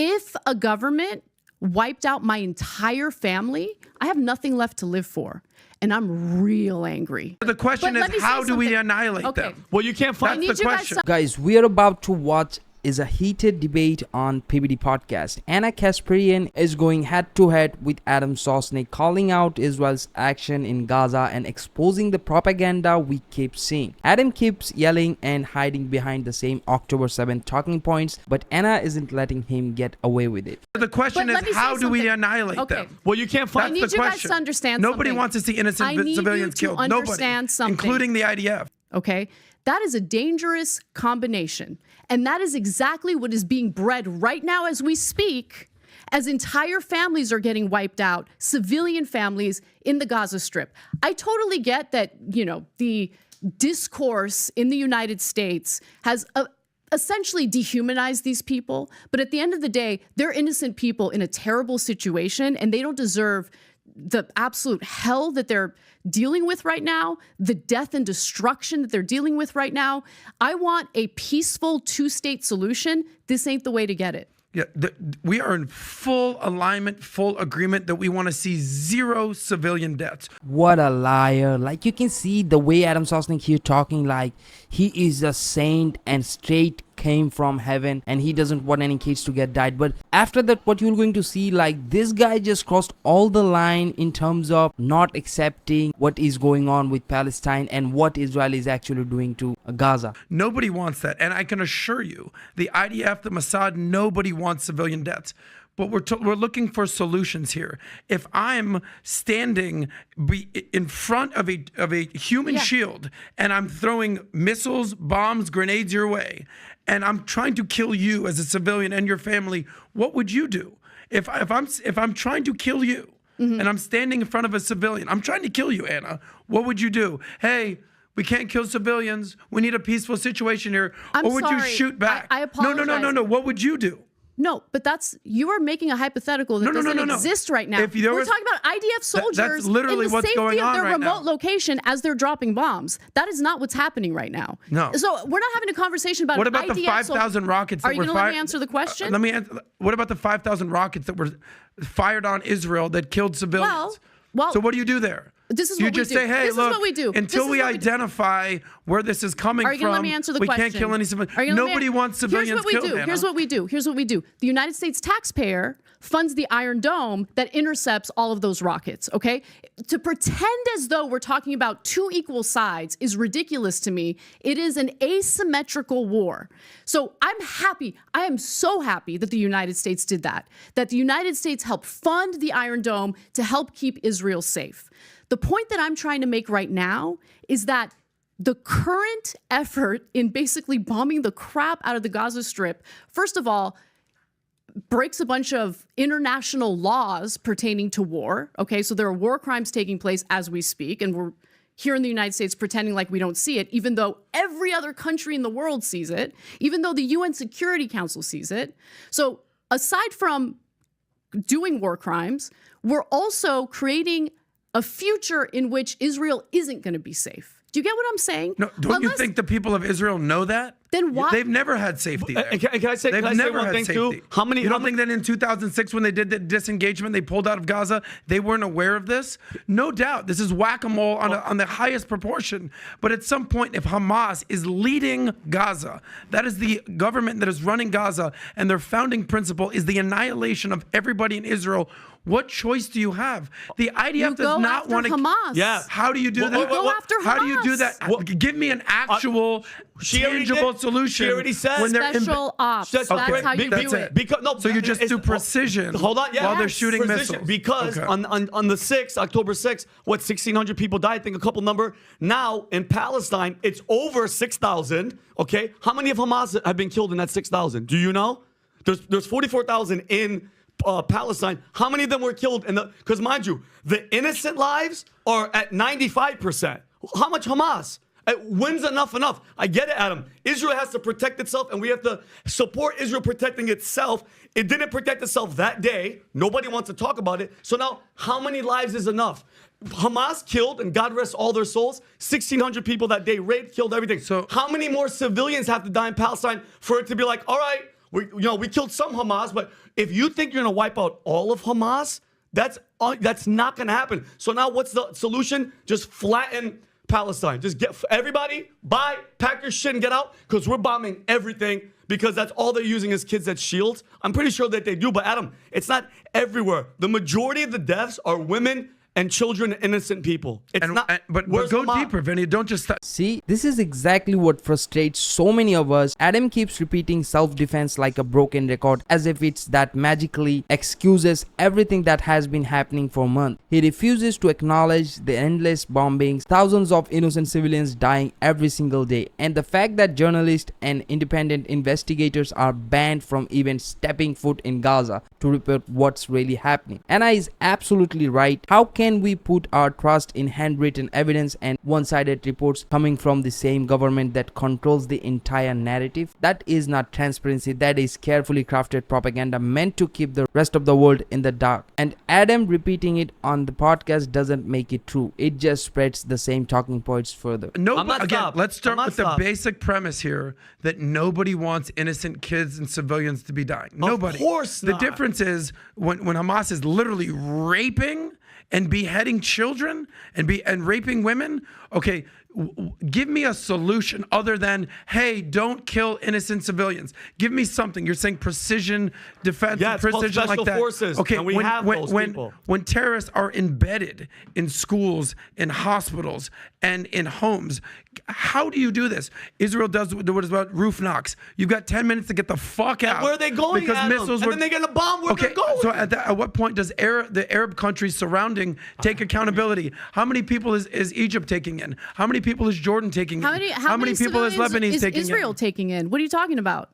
If a government wiped out my entire family, I have nothing left to live for. And I'm real angry. The question is, how do we annihilate them? Well, you can't find the question. Guys, we are about to watch is a heated debate on PBD podcast. Ana Kasparian is going head-to-head with Adam Sosnick, calling out Israel's action in Gaza and exposing the propaganda we keep seeing. Adam keeps yelling and hiding behind the same October 7th talking points, but Ana isn't letting him get away with it. The question is, how do we annihilate them? Well, you can't find. I need you guys to understand something. Nobody wants to see innocent civilians killed. Nobody, including the IDF. Okay? That is a dangerous combination. And that is exactly what is being bred right now as we speak, as entire families are getting wiped out, civilian families in the Gaza Strip. I totally get that, you know, the discourse in the United States has essentially dehumanized these people. But at the end of the day, they're innocent people in a terrible situation, and they don't deserve the absolute hell that they're dealing with right now, the death and destruction that they're dealing with right now. I want a peaceful two-state solution. This ain't the way to get it. Yeah, we are in full alignment, full agreement that we want to see zero civilian deaths. What a liar. Like, you can see the way Adam Sosnick here talking like he is a saint and straight came from heaven and he doesn't want any kids to get died. But after that, what you're going to see, like, this guy just crossed all the line in terms of not accepting what is going on with Palestine and what Israel is actually doing to Gaza. Nobody wants that. And I can assure you, the IDF, the Mossad, nobody wants civilian deaths. But we're looking for solutions here. If I'm standing in front of a human shield and I'm throwing missiles, bombs, grenades your way, and I'm trying to kill you as a civilian and your family, what would you do? If I'm trying to kill you and I'm standing in front of a civilian, I'm trying to kill you, Ana, what would you do? Hey, we can't kill civilians. We need a peaceful situation here. Or would you shoot back? I apologize. No. What would you do? No, but you are making a hypothetical that doesn't exist right now. We're talking about IDF soldiers that's literally in the what's safety going of on their right remote now. location as they're dropping bombs. That is not what's happening right now. No. So we're not having a conversation about what about IDF the 5,000 rockets that Are you were going to fired? let me answer the question? Let me answer. What about the 5,000 rockets that were fired on Israel that killed civilians? Well, so what do you do there? This is you what just we do. say, hey, this look, is what we do. until we identify where this is coming Are you from, let me answer the we question? can't kill any civilians. Nobody wants civilians killed, Ana. Here's what we do. Here's what we do. The United States taxpayer funds the Iron Dome that intercepts all of those rockets, okay? To pretend as though we're talking about two equal sides is ridiculous to me. It is an asymmetrical war. So I'm happy. I am so happy that the United States did that the United States helped fund the Iron Dome to help keep Israel safe. The point that I'm trying to make right now is that the current effort in basically bombing the crap out of the Gaza Strip, first of all, breaks a bunch of international laws pertaining to war. Okay, so there are war crimes taking place as we speak, and we're here in the United States pretending like we don't see it, even though every other country in the world sees it, even though the UN Security Council sees it. So aside from doing war crimes, we're also creating a future in which Israel isn't going to be safe. Do you get what I'm saying? No, don't you think the people of Israel know that? Then why? They've never had safety there. Can I say, They've never had safety. Too? You don't think that in 2006 when they did the disengagement, they pulled out of Gaza, they weren't aware of this? No doubt. This is whack-a-mole on the highest proportion. But at some point, if Hamas is leading Gaza, that is the government that is running Gaza, and their founding principle is the annihilation of everybody in Israel, what choice do you have? The IDF does not want to. Hamas. Yeah. How do you do that? Go after Hamas. How do you do that? Give me an actual, tangible solution. She already said when they're special ops. That's how you do it. Because, so you just do precision. Hold on, while they're shooting missiles. Because on the 6th, October 6th, 1,600 people died. I think a couple number. Now in Palestine, it's over 6,000. Okay, how many of Hamas have been killed in that 6,000? Do you know? There's 44,000 in Palestine. How many of them were killed? Because mind you, the innocent lives are at 95%. How much Hamas? When's enough? I get it, Adam. Israel has to protect itself, and we have to support Israel protecting itself. It didn't protect itself that day. Nobody wants to talk about it. So now, how many lives is enough? Hamas killed, and God rest all their souls, 1,600 people that day, raped, killed everything. So how many more civilians have to die in Palestine for it to be like, all right, we killed some Hamas, but if you think you're gonna wipe out all of Hamas, that's not gonna happen. So now what's the solution? Just flatten Palestine. Just get everybody, pack your shit and get out, because we're bombing everything, because that's all they're using as kids as shields. I'm pretty sure that they do, but Adam, it's not everywhere. The majority of the deaths are women and children, innocent people. It's not. But go deeper, Vinny. Don't just stop. See, this is exactly what frustrates so many of us. Adam keeps repeating self-defense like a broken record, as if it's that magically excuses everything that has been happening for months. He refuses to acknowledge the endless bombings, thousands of innocent civilians dying every single day, and the fact that journalists and independent investigators are banned from even stepping foot in Gaza to report what's really happening. Anna is absolutely right. How can we put our trust in handwritten evidence and one-sided reports coming from the same government that controls the entire narrative? That is not transparency. That is carefully crafted propaganda meant to keep the rest of the world in the dark. And Adam repeating it on the podcast doesn't make it true. It just spreads the same talking points further. Let's start with the basic premise here that nobody wants innocent kids and civilians to be dying. Nobody. Of course not. The difference is when Hamas is literally raping and beheading children and raping women. Okay, give me a solution other than, hey, don't kill innocent civilians. Give me something. You're saying precision defense, precision like that. Forces, okay, and we have those people. When terrorists are embedded in schools, in hospitals, and in homes, how do you do this? Israel does what is about roof knocks. You've got 10 minutes to get the fuck out. And where are they going? Because missiles and then they're gonna bomb where they're going. So at what point does the Arab countries surrounding take accountability? How many people is Egypt taking in? How many people is Jordan taking in? How many people is Lebanese taking in? Israel taking in? What are you talking about?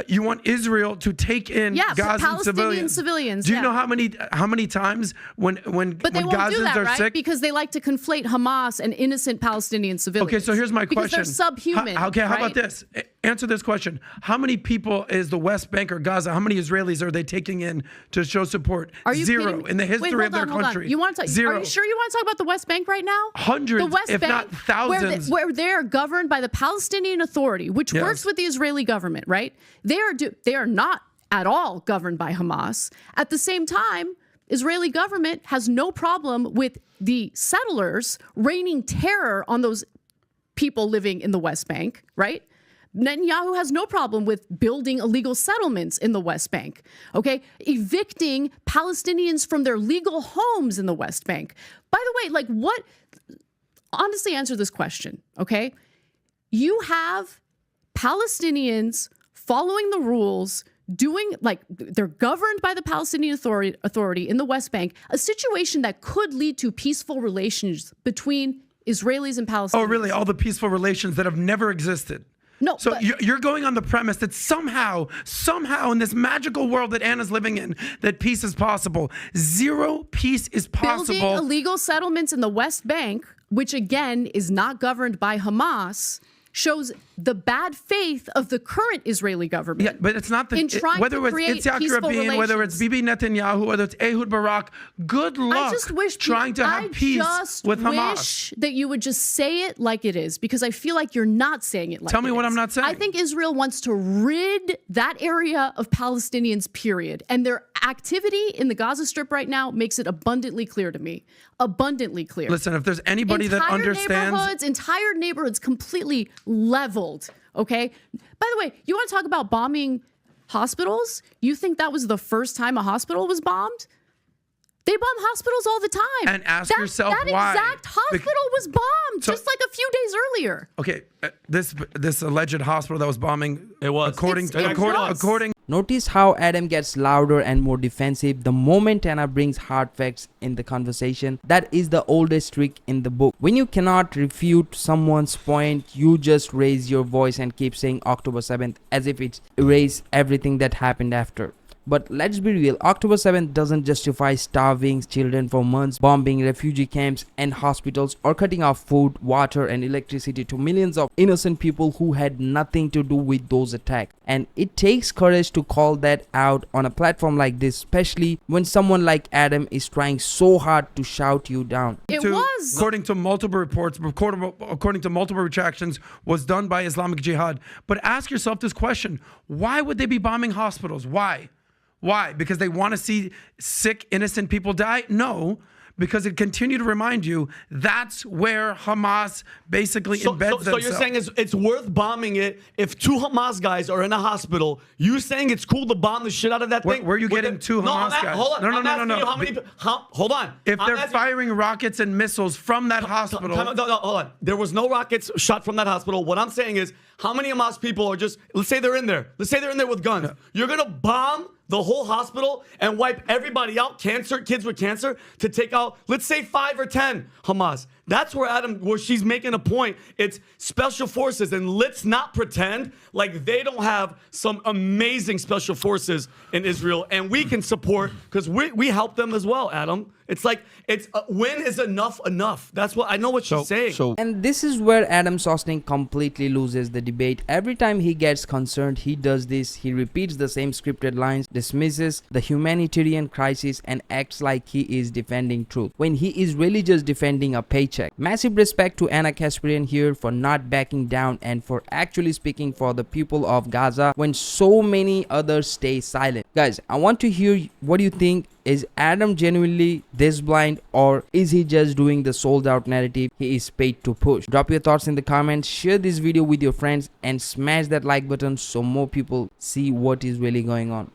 You want Israel to take in Gazan civilians? Do you know how many times when but they won't Gazans do that, are right? sick? Because they like to conflate Hamas and innocent Palestinian civilians. Okay, so here's my question. Because they're subhuman. How about this? Answer this question. How many people is the West Bank or Gaza? How many Israelis are they taking in to show support? Are you Zero in the history of their country. You want to talk? Zero. Are you sure you want to talk about the West Bank right now? Hundreds, the West if Bank, not thousands, where they are governed by the Palestinian Authority, which works with the Israeli government, right? They are not at all governed by Hamas. At the same time, Israeli government has no problem with the settlers raining terror on those people living in the West Bank, right? Netanyahu has no problem with building illegal settlements in the West Bank, okay? Evicting Palestinians from their legal homes in the West Bank. By the way, honestly answer this question, okay? You have Palestinians following the rules, they're governed by the Palestinian Authority in the West Bank, a situation that could lead to peaceful relations between Israelis and Palestinians. Oh, really? All the peaceful relations that have never existed? No. So you're going on the premise that somehow in this magical world that Anna's living in, that peace is possible. Zero peace is possible. Building illegal settlements in the West Bank, which again is not governed by Hamas, shows the bad faith of the current Israeli government. Yeah, but it's not whether it's Yitzhak Rabin, whether it's Bibi Netanyahu, whether it's Ehud Barak. Good luck trying to have peace with Hamas. I wish that you would just say it like it is, because I feel like you're not saying it like it is. Tell me what I'm not saying. I think Israel wants to rid that area of Palestinians, period. And their activity in the Gaza Strip right now makes it abundantly clear to me. Abundantly clear. Listen, if there's anybody that understands... Entire neighborhoods completely leveled, okay? By the way, you want to talk about bombing hospitals? You think that was the first time a hospital was bombed? They bomb hospitals all the time. And ask yourself why. That exact hospital was bombed just like a few days earlier. Okay, this alleged hospital that was bombing, it was according. Notice how Adam gets louder and more defensive the moment Anna brings hard facts in the conversation. That is the oldest trick in the book. When you cannot refute someone's point, you just raise your voice and keep saying October 7th as if it's erase everything that happened after. But let's be real, October 7th doesn't justify starving children for months, bombing refugee camps and hospitals, or cutting off food, water and electricity to millions of innocent people who had nothing to do with those attacks. And it takes courage to call that out on a platform like this, especially when someone like Adam is trying so hard to shout you down. It was. According to multiple reports, according to multiple retractions, was done by Islamic Jihad. But ask yourself this question: why would they be bombing hospitals? Why? Why? Because they want to see sick, innocent people die? No, because it continued to remind you that's where Hamas basically embeds themselves. So you're saying it's worth bombing it if 2 Hamas guys are in a hospital? You saying it's cool to bomb the shit out of that thing? Where are you getting 2 Hamas guys? Hold on. No. Hold on. If they're firing rockets and missiles from that hospital. No, hold on. There was no rockets shot from that hospital. What I'm saying is, how many Hamas people are just, let's say they're in there. Let's say they're in there with guns. No. You're going to bomb the whole hospital and wipe everybody out, kids with cancer, to take out, let's say 5 or 10 Hamas. That's where she's making a point. It's special forces, and let's not pretend like they don't have some amazing special forces in Israel, and we can support, because we help them as well, Adam. It's like, when is enough? That's what I know what she's saying. And this is where Adam Sosnick completely loses the debate. Every time he gets concerned, he does this. He repeats the same scripted lines, dismisses the humanitarian crisis, and acts like he is defending truth, when he is really just defending a paycheck. Massive respect to Ana Kasparian here for not backing down and for actually speaking for the people of Gaza when so many others stay silent. Guys, I want to hear what you think. Is Adam genuinely this blind, or is he just doing the sold out narrative he is paid to push? Drop your thoughts in the comments, share this video with your friends, and smash that like button so more people see what is really going on.